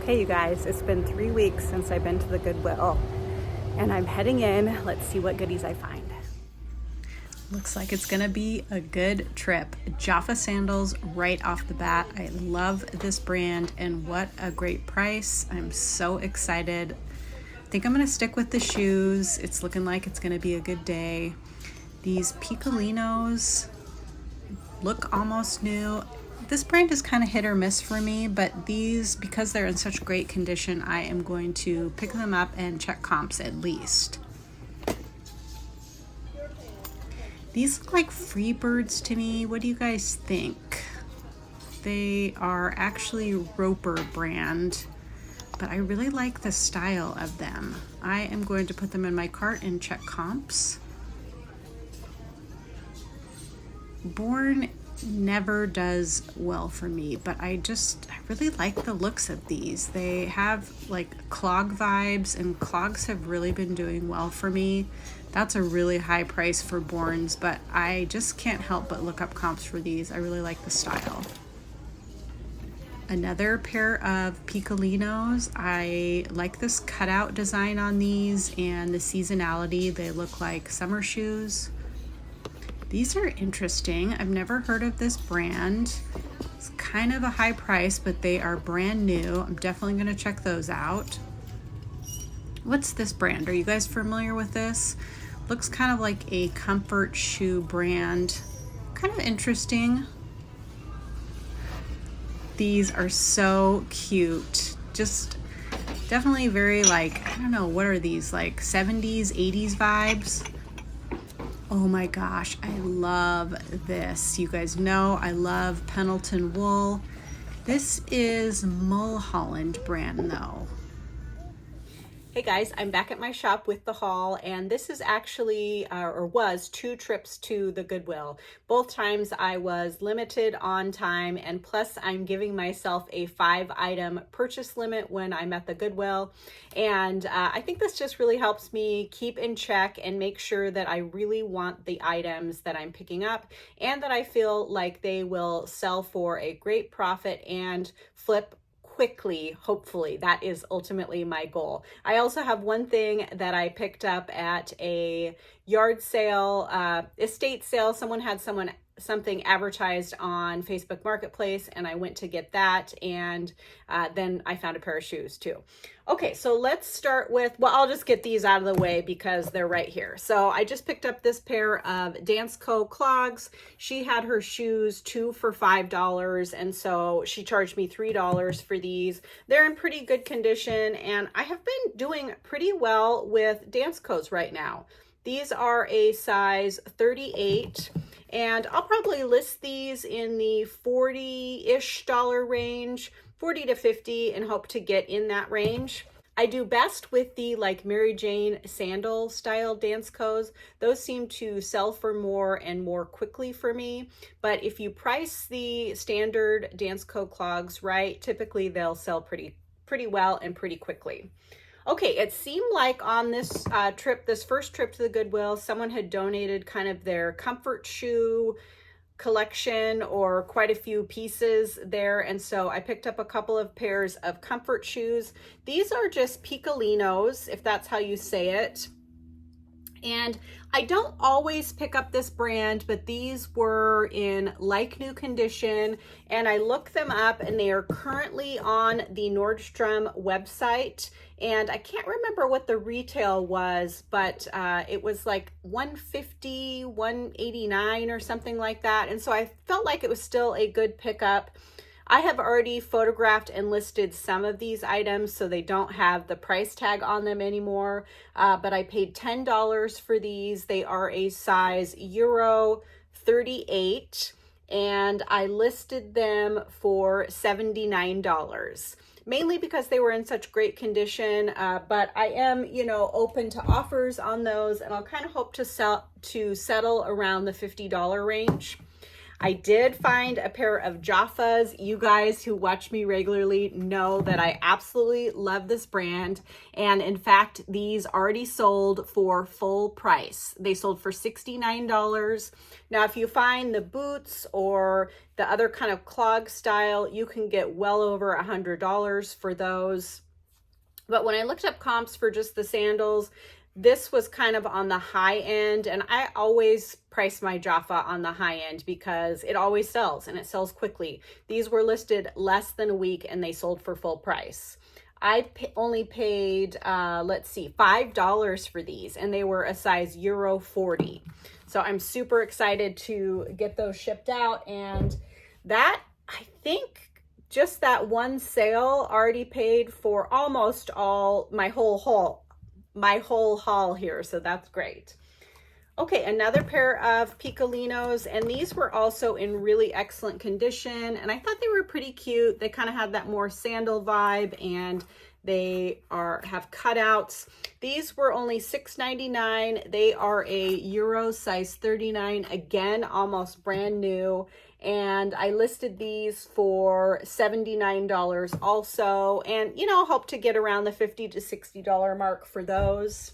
Okay, you guys, it's been 3 weeks since I've been to the Goodwill, and I'm heading in. Let's see what goodies I find. Looks like it's gonna be a good trip. Jaffa sandals right off the bat. I love this brand, and what a great price. I'm so excited. I think I'm gonna stick with the shoes. It's looking like it's gonna be a good day. These Picolinos look almost new. This brand is kind of hit or miss for me, but these, because they're in such great condition, I am going to pick them up and check comps at least. These look like Freebirds to me. What do you guys think? They are actually Roper brand, but I really like the style of them. I am going to put them in my cart and check comps. Born never does well for me, but I really like the looks of these. They have like clog vibes, and clogs have really been doing well for me. That's a really high price for Borns, but I just can't help but look up comps for these. I really like the style. Another pair of Picolinos. I like this cutout design on these and the seasonality. They look like summer shoes. These are interesting. I've never heard of this brand. It's kind of a high price, but they are brand new. I'm definitely gonna check those out. What's this brand? Are you guys familiar with this? Looks kind of like a comfort shoe brand. Kind of interesting. These are so cute. Just definitely very like, I don't know, what are these, like 70s, 80s vibes? Oh my gosh, I love this. You guys know I love Pendleton wool. This is Mulholland brand though. Hey guys, I'm back at my shop with the haul, and this is actually, or was, 2 trips to the Goodwill. Both times I was limited on time, and plus I'm giving myself a 5-item purchase limit when I'm at the Goodwill. And I think this just really helps me keep in check and make sure that I really want the items that I'm picking up, and that I feel like they will sell for a great profit and flip quickly. Hopefully that is ultimately my goal. I also have one thing that I picked up at a yard sale, estate sale. Someone had something advertised on Facebook Marketplace, and I went to get that, and then I found a pair of shoes too. Okay, so let's start with, well, I'll just get these out of the way because they're right here. So I just picked up this pair of Danceco clogs. She had her shoes 2 for $5, and so she charged me $3 for these. They're in pretty good condition, and I have been doing pretty well with Dancecos right now. These are a size 38. And I'll probably list these in the $40-ish range, 40 to 50, and hope to get in that range. I do best with the like Mary Jane sandal style Dancecos. Those seem to sell for more and more quickly for me. But if you price the standard Danceco clogs right, typically they'll sell pretty well and pretty quickly. Okay, it seemed like on this trip, this first trip to the Goodwill, someone had donated kind of their comfort shoe collection, or quite a few pieces there. And so I picked up a couple of pairs of comfort shoes. These are just Picolinos, if that's how you say it. And I don't always pick up this brand, but these were in like new condition, and I looked them up, and they are currently on the Nordstrom website. And I can't remember what the retail was, but it was like $150, $189 or something like that. And so I felt like it was still a good pickup. I have already photographed and listed some of these items, so they don't have the price tag on them anymore, but I paid $10 for these. They are a size Euro 38, and I listed them for $79. Mainly because they were in such great condition, but I am, open to offers on those, and I'll kind of hope to settle around the $50 range. I did find a pair of Jaffas. You guys who watch me regularly know that I absolutely love this brand. And in fact, these already sold for full price. They sold for $69. Now, if you find the boots or the other kind of clog style, you can get well over $100 for those. But when I looked up comps for just the sandals, this was kind of on the high end, and I always price my Jaffa on the high end because it always sells and it sells quickly. These were listed less than a week and they sold for full price. I only paid, let's see, $5 for these, and they were a size Euro 40. So I'm super excited to get those shipped out, and that, I think, just that one sale already paid for almost all my whole haul here, so that's great. Okay, another pair of Picolinos, and these were also in really excellent condition, and I thought they were pretty cute. They kind of had that more sandal vibe, and they have cutouts. These were only $6.99. They are a Euro size 39, again, almost brand new. And I listed these for $79 also. And, you know, hope to get around the $50 to $60 mark for those.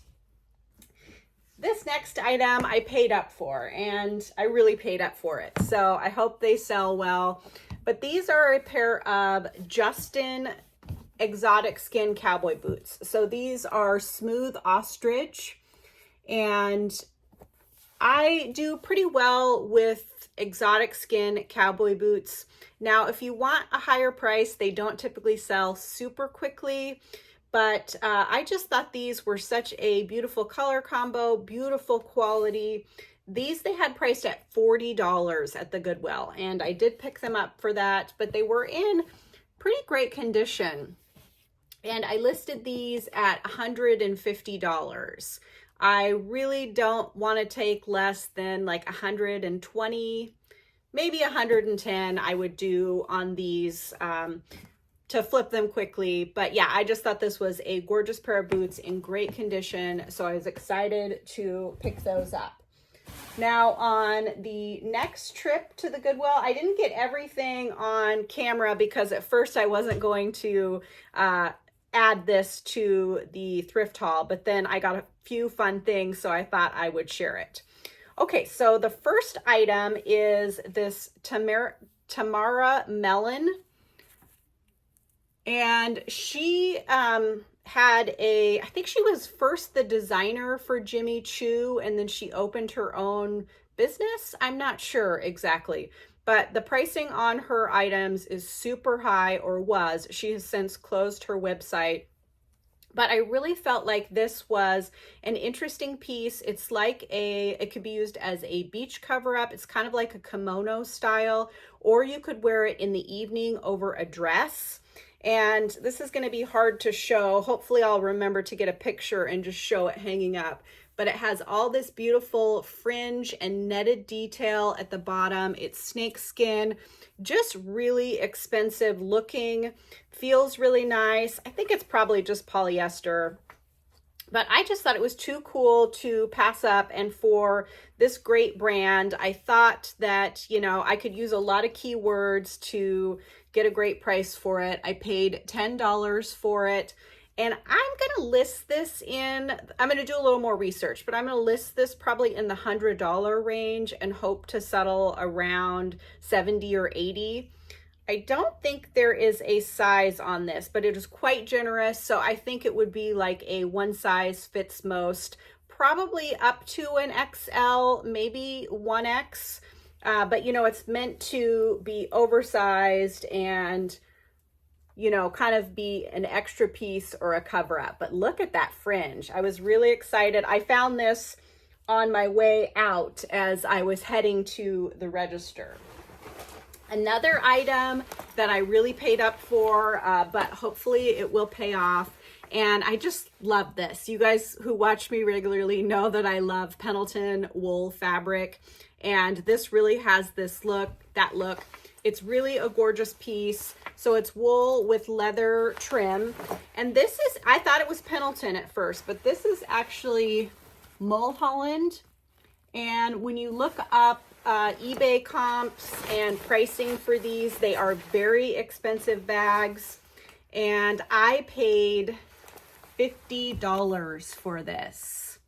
This next item I paid up for, and I really paid up for it. So I hope they sell well. But these are a pair of Justin exotic skin cowboy boots. So these are smooth ostrich, and I do pretty well with exotic skin cowboy boots. Now, if you want a higher price, they don't typically sell super quickly, but I just thought these were such a beautiful color combo, beautiful quality. These they had priced at $40 at the Goodwill, and I did pick them up for that, but they were in pretty great condition. And I listed these at $150. I really don't want to take less than like 120, maybe 110 I would do on these to flip them quickly. But yeah, I just thought this was a gorgeous pair of boots in great condition, so I was excited to pick those up. Now, on the next trip to the Goodwill, I didn't get everything on camera because at first I wasn't going to add this to the thrift haul, but then I got a few fun things, so I thought I would share it. Okay, so the first item is this Tamara melon, and she I think she was first the designer for Jimmy Choo, and then she opened her own business. I'm not sure exactly, but the pricing on her items is super high, or was. She has since closed her website. But I really felt like this was an interesting piece. It's like it could be used as a beach cover-up. It's kind of like a kimono style, or you could wear it in the evening over a dress. And this is going to be hard to show. Hopefully I'll remember to get a picture and just show it hanging up. But it has all this beautiful fringe and netted detail at the bottom. It's snake skin, just really expensive looking, feels really nice. I think it's probably just polyester, but I just thought it was too cool to pass up. And for this great brand, I thought that, you know, I could use a lot of keywords to get a great price for it. I paid $10 for it. And I'm going to list this I'm going to do a little more research, but I'm going to list this probably in the $100 range and hope to settle around 70 or 80. I don't think there is a size on this, but it is quite generous. So I think it would be like a one size fits most, probably up to an XL, maybe 1X. But you know, it's meant to be oversized and, you know, kind of be an extra piece or a cover up. But look at that fringe. I was really excited. I found this on my way out as I was heading to the register. Another item that I really paid up for, but hopefully it will pay off. And I just love this. You guys who watch me regularly know that I love Pendleton wool fabric. And this really has this look, that look. It's really a gorgeous piece. So it's wool with leather trim. And this is, I thought it was Pendleton at first, but this is actually Mulholland. And when you look up eBay comps and pricing for these. They are very expensive bags, and I paid $50 for this.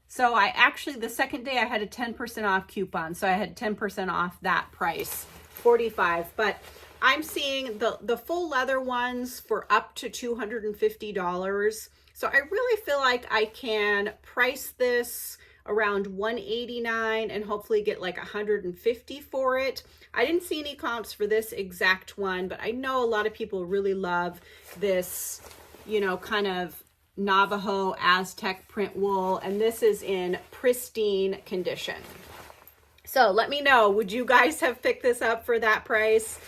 So I actually, the second day I had a 10% off coupon, so I had 10% off that price, $45. But I'm seeing the full leather ones for up to $250. So I really feel like I can price this around $189 and hopefully get like $150 for it. I didn't see any comps for this exact one, but I know a lot of people really love this, you know, kind of Navajo Aztec print wool, and this is in pristine condition. So let me know, would you guys have picked this up for that price?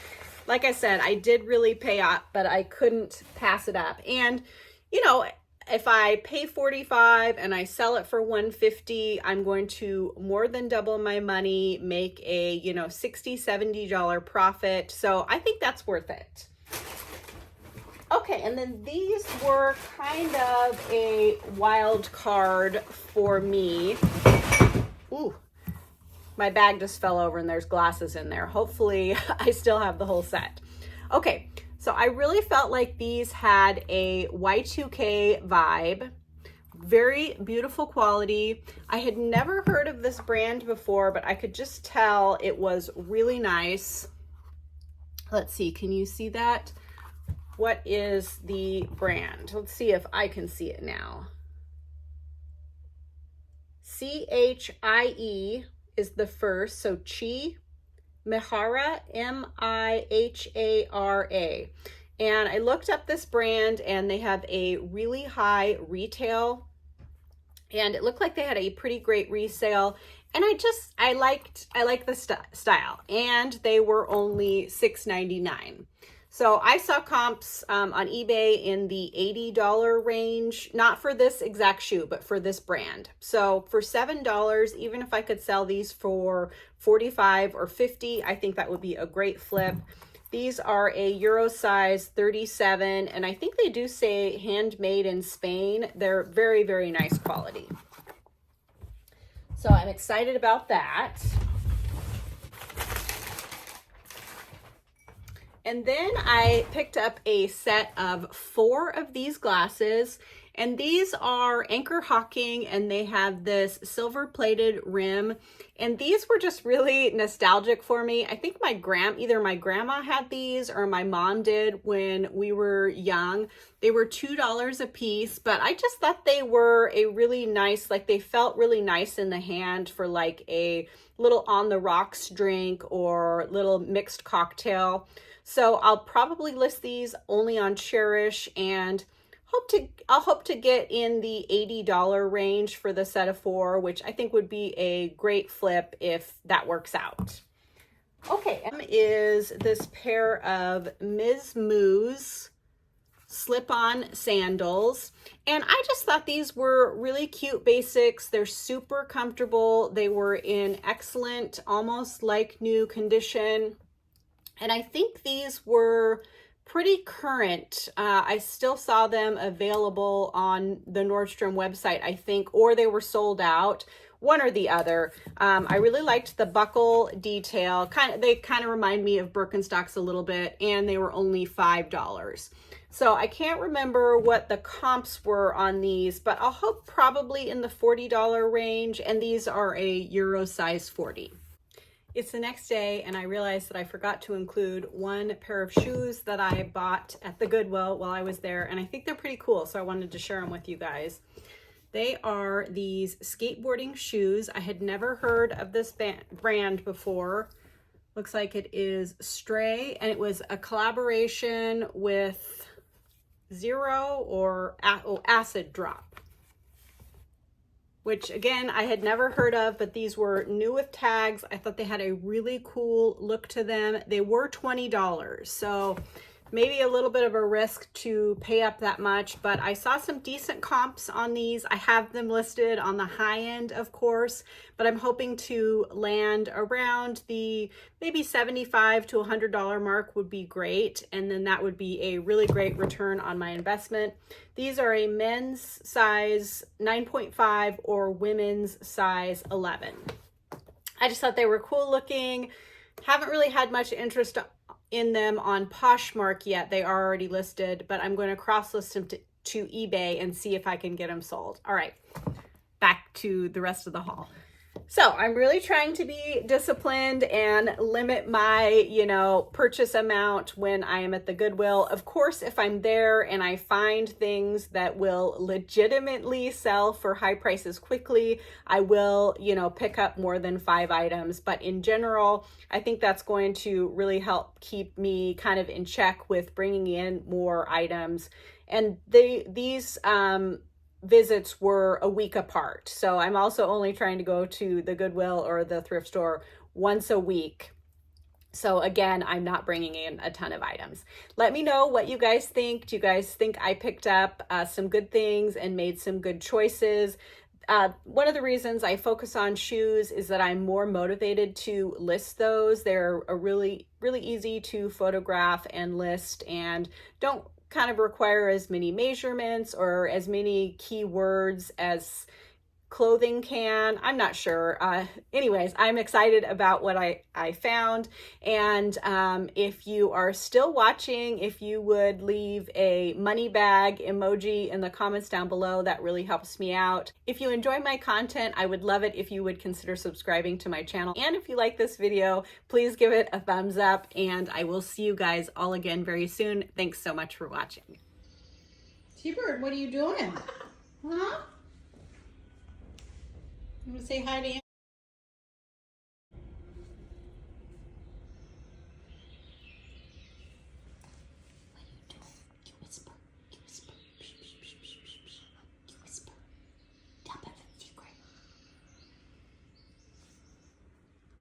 Like I said, I did really pay up, but I couldn't pass it up. And you know, if I pay $45 and I sell it for $150, I'm going to more than double my money, make a, you know, $60, $70 profit. So I think that's worth it. Okay, and then these were kind of a wild card for me. Ooh, my bag just fell over and there's glasses in there. Hopefully I still have the whole set. Okay, so I really felt like these had a Y2K vibe. Very beautiful quality. I had never heard of this brand before, but I could just tell it was really nice. Let's see, can you see that? What is the brand? Let's see if I can see it now. CHIE is the first, so Chi Mihara, M-I-H-A-R-A. And I looked up this brand and they have a really high retail, and it looked like they had a pretty great resale. And I like the style, and they were only $6.99. So I saw comps on eBay in the $80 range, not for this exact shoe, but for this brand. So for $7, even if I could sell these for $45 or $50, I think that would be a great flip. These are a Euro size 37, and I think they do say handmade in Spain. They're very, very nice quality. So I'm excited about that. And then I picked up a set of 4 of these glasses, and these are Anchor Hawking, and they have this silver plated rim. And these were just really nostalgic for me. I think either my grandma had these or my mom did when we were young. They were $2 a piece, but I just thought they were a really nice, like they felt really nice in the hand for like a little on the rocks drink or little mixed cocktail. So I'll probably list these only on Cherish, and I'll hope to get in the $80 range for the set of 4, which I think would be a great flip if that works out. Okay, is this pair of Ms. Moo's slip-on sandals, and I just thought these were really cute basics. They're super comfortable. They were in excellent, almost like new condition. And I think these were pretty current. I still saw them available on the Nordstrom website, I think, or they were sold out, one or the other. I really liked the buckle detail. They kind of remind me of Birkenstocks a little bit, and they were only $5. So I can't remember what the comps were on these, but I'll hope probably in the $40 range, and these are a Euro size 40. It's the next day, and I realized that I forgot to include one pair of shoes that I bought at the Goodwill while I was there, and I think they're pretty cool, so I wanted to share them with you guys. They are these skateboarding shoes. I had never heard of this brand before. Looks like it is Stray, and it was a collaboration with Zero or Acid Drop, which again, I had never heard of, but these were new with tags. I thought they had a really cool look to them. They were $20, so maybe a little bit of a risk to pay up that much, but I saw some decent comps on these. I have them listed on the high end, of course, but I'm hoping to land around the maybe $75 to $100 mark would be great, and then that would be a really great return on my investment. These are a men's size 9.5 or women's size 11. I just thought they were cool looking. Haven't really had much interest in them on Poshmark yet. They are already listed, but I'm going to cross-list them to eBay and see if I can get them sold. All right, back to the rest of the haul. So I'm really trying to be disciplined and limit my, purchase amount when I am at the Goodwill. Of course, if I'm there and I find things that will legitimately sell for high prices quickly, I will, pick up more than 5 items. But in general, I think that's going to really help keep me kind of in check with bringing in more items. And these visits were a week apart. So I'm also only trying to go to the Goodwill or the thrift store once a week. So again, I'm not bringing in a ton of items. Let me know what you guys think. Do you guys think I picked up some good things and made some good choices? One of the reasons I focus on shoes is that I'm more motivated to list those. They're a really, really easy to photograph and list and don't kind of require as many measurements or as many keywords as clothing can. I'm not sure. Anyways, I'm excited about what I found. And if you are still watching, if you would leave a money bag emoji in the comments down below, that really helps me out. If you enjoy my content, I would love it if you would consider subscribing to my channel. And if you like this video, please give it a thumbs up, and I will see you guys all again very soon. Thanks so much for watching. T-Bird, what are you doing? Huh? You want to say hi to Aunt?